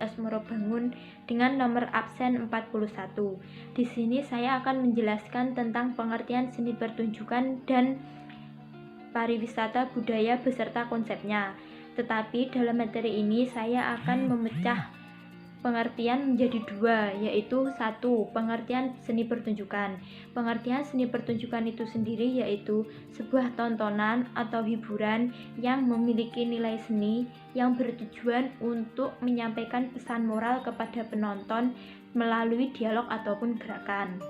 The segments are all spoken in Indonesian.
Asmorobangun dengan nomor absen 41. Di sini saya akan menjelaskan tentang pengertian seni pertunjukan dan pariwisata budaya beserta konsepnya. Tetapi dalam materi ini saya akan memecah pengertian menjadi dua, yaitu satu, pengertian seni pertunjukan. Pengertian seni pertunjukan itu sendiri yaitu sebuah tontonan atau hiburan yang memiliki nilai seni yang bertujuan untuk menyampaikan pesan moral kepada penonton melalui dialog ataupun gerakan.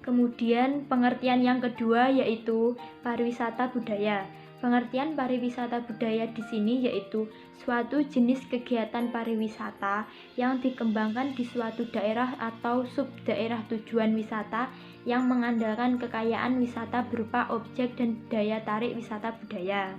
Kemudian pengertian yang kedua yaitu pariwisata budaya. Pengertian pariwisata budaya di sini yaitu suatu jenis kegiatan pariwisata yang dikembangkan di suatu daerah atau subdaerah tujuan wisata yang mengandalkan kekayaan wisata berupa objek dan daya tarik wisata budaya.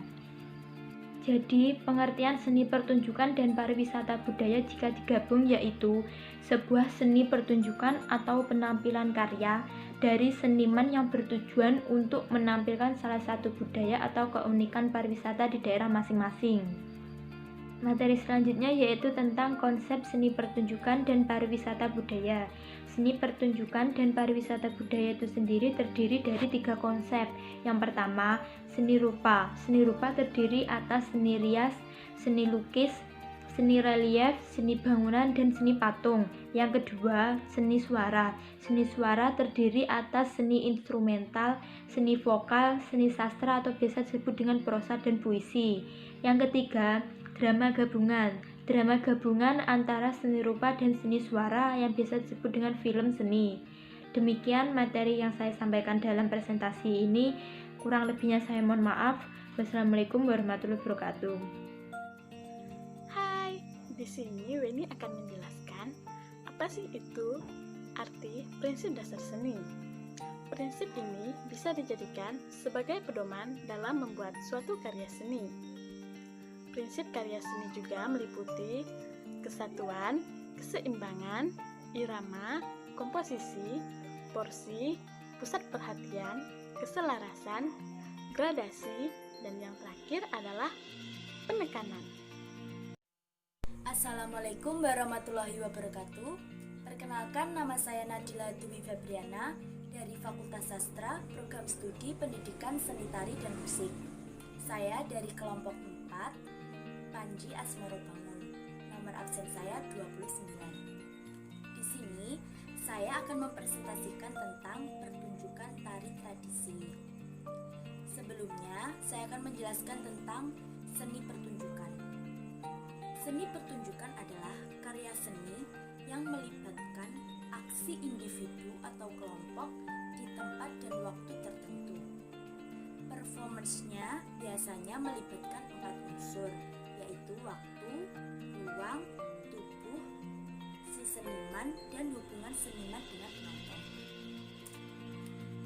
Jadi, pengertian seni pertunjukan dan pariwisata budaya jika digabung yaitu sebuah seni pertunjukan atau penampilan karya dari seniman yang bertujuan untuk menampilkan salah satu budaya atau keunikan pariwisata di daerah masing-masing. Materi selanjutnya yaitu tentang konsep seni pertunjukan dan pariwisata budaya. Seni pertunjukan dan pariwisata budaya itu sendiri terdiri dari 3 konsep. Yang pertama, seni rupa. Seni rupa terdiri atas seni rias, seni lukis, seni relief, seni bangunan, dan seni patung. Yang kedua, seni suara. Seni suara terdiri atas seni instrumental, seni vokal, seni sastra atau biasa disebut dengan prosa dan puisi. Yang ketiga, drama gabungan. Drama gabungan antara seni rupa dan seni suara yang biasa disebut dengan film seni. Demikian materi yang saya sampaikan dalam presentasi ini. Kurang lebihnya saya mohon maaf. Wassalamualaikum warahmatullahi wabarakatuh. Hai, di sini Weni akan menjelaskan apa sih itu arti prinsip dasar seni. Prinsip ini bisa dijadikan sebagai pedoman dalam membuat suatu karya seni. Prinsip karya seni juga meliputi kesatuan, keseimbangan, irama, komposisi, porsi, pusat perhatian, keselarasan, gradasi, dan yang terakhir adalah penekanan. Assalamualaikum warahmatullahi wabarakatuh. Perkenalkan, nama saya Nadila Dwi Febriana dari Fakultas Sastra, Program Studi Pendidikan Seni Tari dan Musik. Saya dari kelompok 4, Panji Asmorobangun. Nomor absen saya 29. Di sini saya akan mempresentasikan tentang pertunjukan tari tradisi. Sebelumnya, saya akan menjelaskan tentang seni pertunjukan. Seni pertunjukan adalah karya seni yang melibatkan aksi individu atau kelompok di tempat dan waktu tertentu. Performance-nya biasanya melibatkan 4 unsur, yaitu waktu, ruang, tubuh, si seniman, dan hubungan seniman dengan penonton.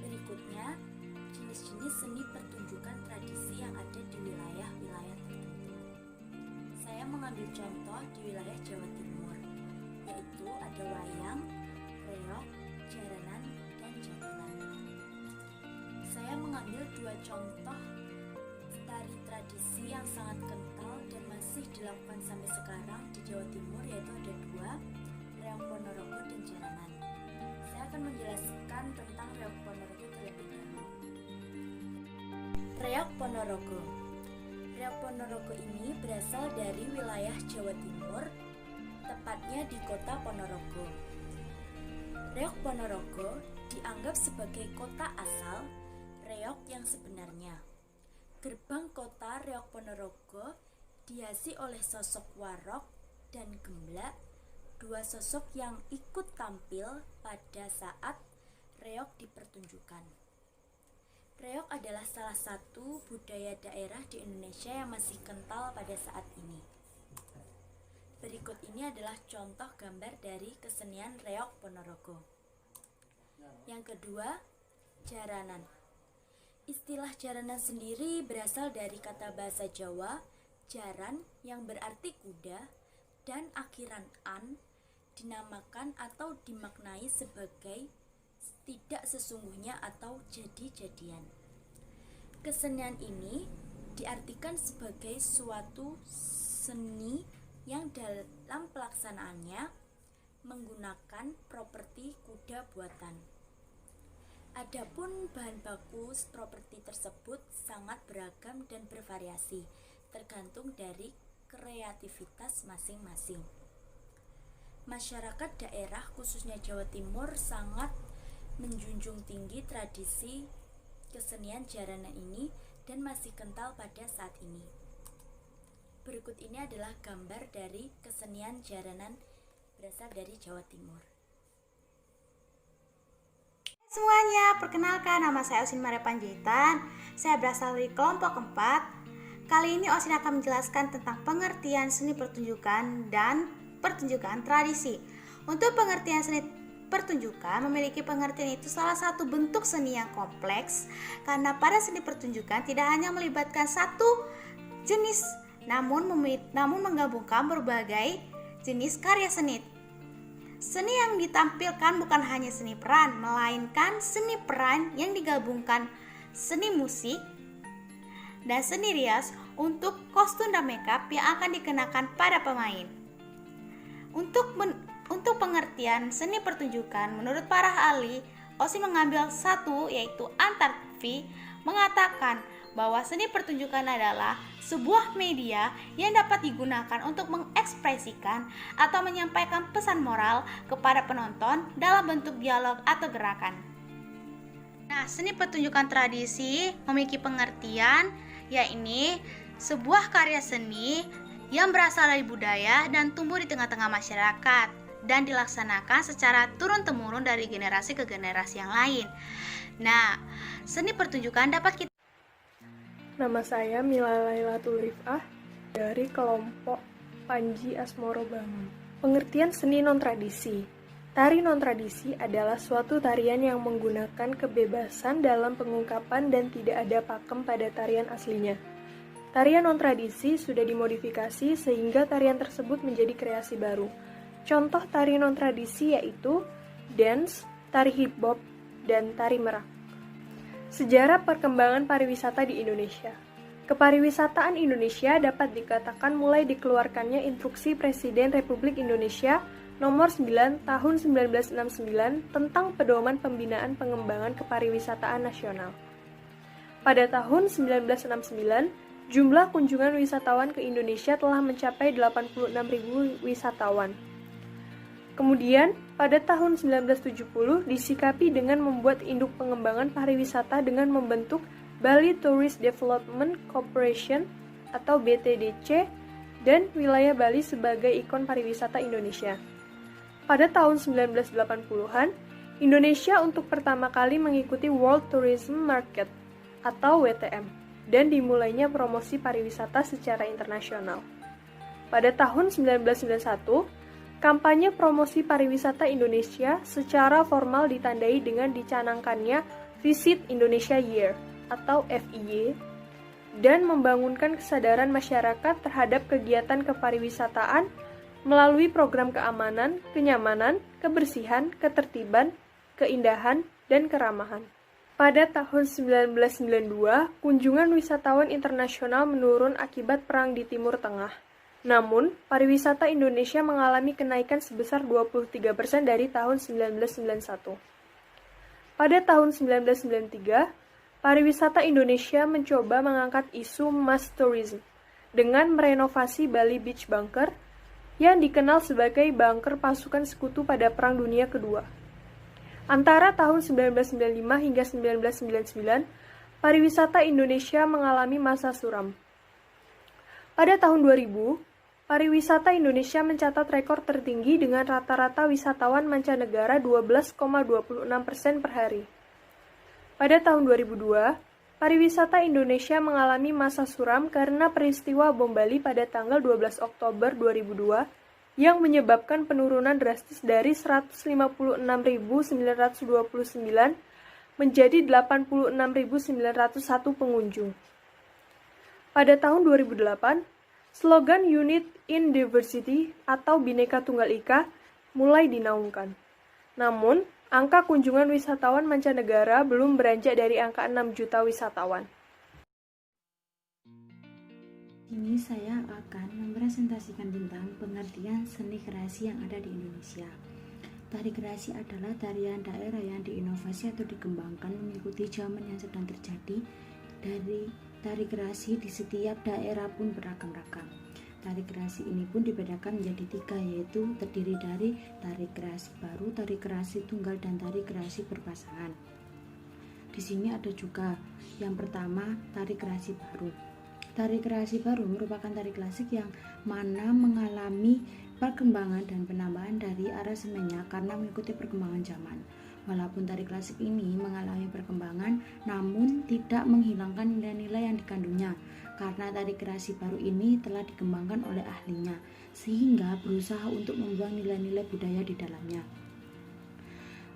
Berikutnya, jenis-jenis seni pertunjukan tradisi yang ada di wilayah-wilayah tertentu. Saya mengambil contoh di wilayah Jawa Timur, yaitu ada wayang, reog, jaranan, dan jatilan. Saya mengambil 2 contoh tari tradisi yang sangat kental dan masih dilakukan sampai sekarang di Jawa Timur, yaitu ada 2, reog Ponorogo dan jaranan. Saya akan menjelaskan tentang reog Ponorogo terlebih dahulu. Reog Ponorogo. Reog Ponorogo ini berasal dari wilayah Jawa Timur, tepatnya di kota Ponorogo. Reog Ponorogo dianggap sebagai kota asal reog yang sebenarnya. Gerbang kota Reog Ponorogo dihiasi oleh sosok warok dan gemblak, 2 sosok yang ikut tampil pada saat reog dipertunjukkan. Reog adalah salah satu budaya daerah di Indonesia yang masih kental pada saat ini. Berikut ini adalah contoh gambar dari kesenian reog Ponorogo. Yang kedua, jaranan. Istilah jaranan sendiri berasal dari kata bahasa Jawa, jaran yang berarti kuda, dan akhiran an, dinamakan atau dimaknai sebagai tidak sesungguhnya atau jadi-jadian. Kesenian ini diartikan sebagai suatu seni yang dalam pelaksanaannya menggunakan properti kuda buatan. Adapun bahan baku properti tersebut sangat beragam dan bervariasi, tergantung dari kreativitas masing-masing. Masyarakat daerah khususnya Jawa Timur sangat menjunjung tinggi tradisi kesenian jaranan ini dan masih kental pada saat ini. Berikut ini adalah gambar dari kesenian jaranan berasal dari Jawa Timur. Semuanya, perkenalkan nama saya Osin Maria Panjaitan. Saya berasal dari kelompok 4. Kali ini Osin akan menjelaskan tentang pengertian seni pertunjukan dan pertunjukan tradisi. Untuk pengertian seni pertunjukan memiliki pengertian itu salah satu bentuk seni yang kompleks, karena pada seni pertunjukan tidak hanya melibatkan satu jenis, namun menggabungkan berbagai jenis karya seni. Seni yang ditampilkan bukan hanya seni peran, melainkan seni peran yang digabungkan seni musik dan seni rias untuk kostum dan makeup yang akan dikenakan pada pemain. Untuk pengertian seni pertunjukan, menurut para ahli, Osin mengambil satu, yaitu Antarvi, mengatakan bahwa seni pertunjukan adalah sebuah media yang dapat digunakan untuk mengekspresikan atau menyampaikan pesan moral kepada penonton dalam bentuk dialog atau gerakan. Nah, seni pertunjukan tradisi memiliki pengertian, yaitu sebuah karya seni yang berasal dari budaya dan tumbuh di tengah-tengah masyarakat dan dilaksanakan secara turun-temurun dari generasi ke generasi yang lain. Nah, seni pertunjukan dapat kita. Nama saya Mila Lailatul Rifah dari kelompok Panji Asmoro Bangun. Pengertian seni non-tradisi. Tari non-tradisi adalah suatu tarian yang menggunakan kebebasan dalam pengungkapan dan tidak ada pakem pada tarian aslinya. Tarian non-tradisi sudah dimodifikasi sehingga tarian tersebut menjadi kreasi baru. Contoh tari non-tradisi yaitu dance, tari hip-hop, dan tari merak. Sejarah perkembangan pariwisata di Indonesia. Kepariwisataan Indonesia dapat dikatakan mulai dikeluarkannya Instruksi Presiden Republik Indonesia Nomor 9 Tahun 1969 tentang Pedoman Pembinaan Pengembangan Kepariwisataan Nasional. Pada tahun 1969, jumlah kunjungan wisatawan ke Indonesia telah mencapai 86.000 wisatawan. Kemudian, pada tahun 1970 disikapi dengan membuat induk pengembangan pariwisata dengan membentuk Bali Tourist Development Corporation atau BTDC dan wilayah Bali sebagai ikon pariwisata Indonesia. Pada tahun 1980-an, Indonesia untuk pertama kali mengikuti World Tourism Market atau WTM dan dimulainya promosi pariwisata secara internasional. Pada tahun 1991, kampanye promosi pariwisata Indonesia secara formal ditandai dengan dicanangkannya Visit Indonesia Year atau VIY dan membangunkan kesadaran masyarakat terhadap kegiatan kepariwisataan melalui program keamanan, kenyamanan, kebersihan, ketertiban, keindahan, dan keramahan. Pada tahun 1992, kunjungan wisatawan internasional menurun akibat perang di Timur Tengah. Namun, pariwisata Indonesia mengalami kenaikan sebesar 23% dari tahun 1991. Pada tahun 1993, pariwisata Indonesia mencoba mengangkat isu mass tourism dengan merenovasi Bali Beach Bunker yang dikenal sebagai bunker pasukan sekutu pada Perang Dunia Kedua. Antara tahun 1995 hingga 1999, pariwisata Indonesia mengalami masa suram. Pada tahun 2000, pariwisata Indonesia mencatat rekor tertinggi dengan rata-rata wisatawan mancanegara 12,26% per hari. Pada tahun 2002, pariwisata Indonesia mengalami masa suram karena peristiwa bom Bali pada tanggal 12 Oktober 2002 yang menyebabkan penurunan drastis dari 156.929 menjadi 86.901 pengunjung. Pada tahun 2008, slogan Unit in Diversity atau Bhinneka Tunggal Ika mulai dinaungkan. Namun, angka kunjungan wisatawan mancanegara belum beranjak dari angka 6 juta wisatawan. Ini saya akan mempresentasikan tentang pengertian seni kreasi yang ada di Indonesia. Tari kreasi adalah tarian daerah yang diinovasi atau dikembangkan mengikuti zaman yang sedang terjadi. Dari tari kreasi di setiap daerah pun beragam-ragam. Tari kreasi ini pun dibedakan menjadi 3, yaitu terdiri dari tari kreasi baru, tari kreasi tunggal, dan tari kreasi berpasangan. Di sini ada juga yang pertama, tari kreasi baru. Tari kreasi baru merupakan tari klasik yang mana mengalami perkembangan dan penambahan dari aransemennya karena mengikuti perkembangan zaman. Walaupun tari klasik ini mengalami perkembangan, namun tidak menghilangkan nilai-nilai yang dikandungnya, karena tari kreasi baru ini telah dikembangkan oleh ahlinya, sehingga berusaha untuk membuang nilai-nilai budaya di dalamnya.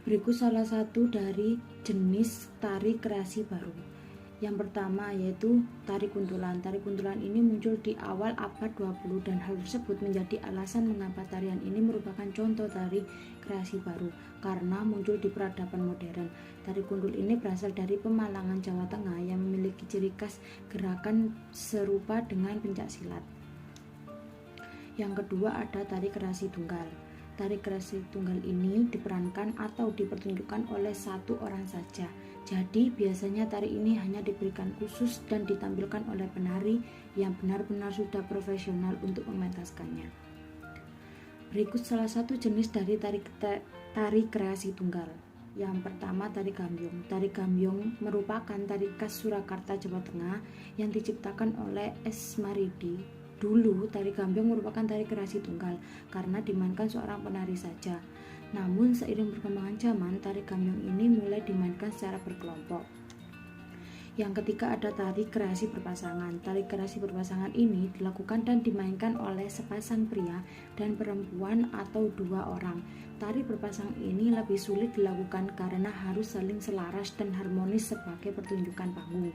Berikut salah satu dari jenis tari kreasi baru. Yang pertama yaitu tari kuntulan. Tari kuntulan ini muncul di awal abad 20 dan hal tersebut menjadi alasan mengapa tarian ini merupakan contoh tari kreasi baru karena muncul di peradaban modern. Tari kuntul ini berasal dari Pemalangan, Jawa Tengah yang memiliki ciri khas gerakan serupa dengan pencaksilat. Yang kedua ada tari kreasi tunggal. Tari kreasi tunggal ini diperankan atau dipertunjukkan oleh satu orang saja. Jadi biasanya tari ini hanya diberikan khusus dan ditampilkan oleh penari yang benar-benar sudah profesional untuk mementaskannya. Berikut salah satu jenis dari tari kreasi tunggal. Yang pertama tari gambyong. Tari gambyong merupakan tari khas Surakarta, Jawa Tengah yang diciptakan oleh S. Maridi. Dulu tari gambyong merupakan tari kreasi tunggal karena dimainkan seorang penari saja. Namun seiring perkembangan zaman, tari gambyong ini mulai dimainkan secara berkelompok. Yang ketiga ada tari kreasi berpasangan. Tari kreasi berpasangan ini dilakukan dan dimainkan oleh sepasang pria dan perempuan atau 2 orang. Tari berpasangan ini lebih sulit dilakukan karena harus saling selaras dan harmonis sebagai pertunjukan panggung.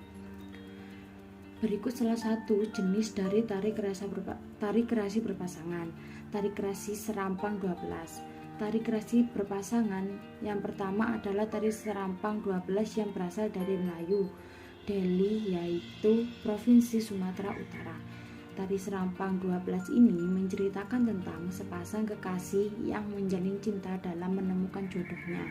Berikut salah satu jenis dari tari kreasi berpasangan. Tari kreasi serampang 12. Tari kreasi berpasangan yang pertama adalah tari serampang 12 yang berasal dari Melayu, Deli, yaitu Provinsi Sumatera Utara. Tari serampang 12 ini menceritakan tentang sepasang kekasih yang menjalin cinta dalam menemukan jodohnya.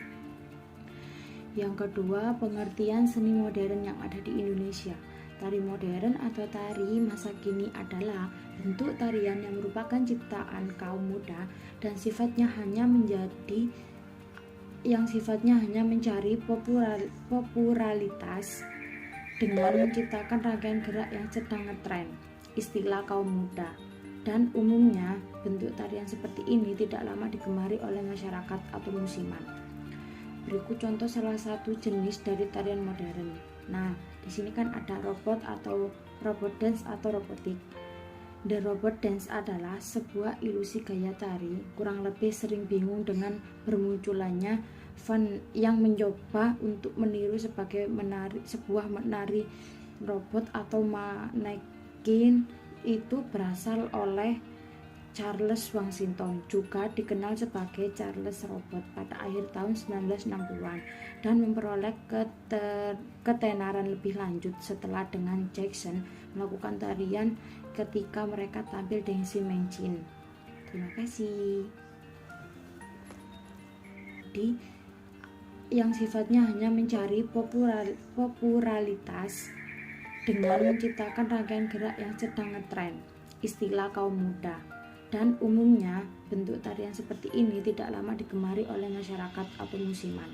Yang kedua, pengertian seni modern yang ada di Indonesia. Tari modern atau tari masa kini adalah bentuk tarian yang merupakan ciptaan kaum muda dan sifatnya hanya mencari popularitas dengan menciptakan rangkaian gerak yang sedang ngetren, istilah kaum muda. Dan umumnya bentuk tarian seperti ini tidak lama digemari oleh masyarakat atau musiman. Berikut contoh salah satu jenis dari tarian modern. Nah, di sini kan ada robot dance atau robotik. The robot dance adalah sebuah ilusi gaya tari, kurang lebih sering bingung dengan bermunculannya fan yang mencoba untuk meniru sebuah menari robot atau manekin. Itu berasal oleh Charles Washington, juga dikenal sebagai Charles Robot, pada akhir tahun 1960-an dan memperoleh ketenaran lebih lanjut setelah dengan Jackson melakukan tarian ketika mereka tampil Dancing Machine. Terima kasih. Jadi, yang sifatnya hanya mencari popularitas dengan menciptakan rangkaian gerak yang sedang ngetren, istilah kaum muda. Dan umumnya bentuk tarian seperti ini tidak lama digemari oleh masyarakat atau musiman.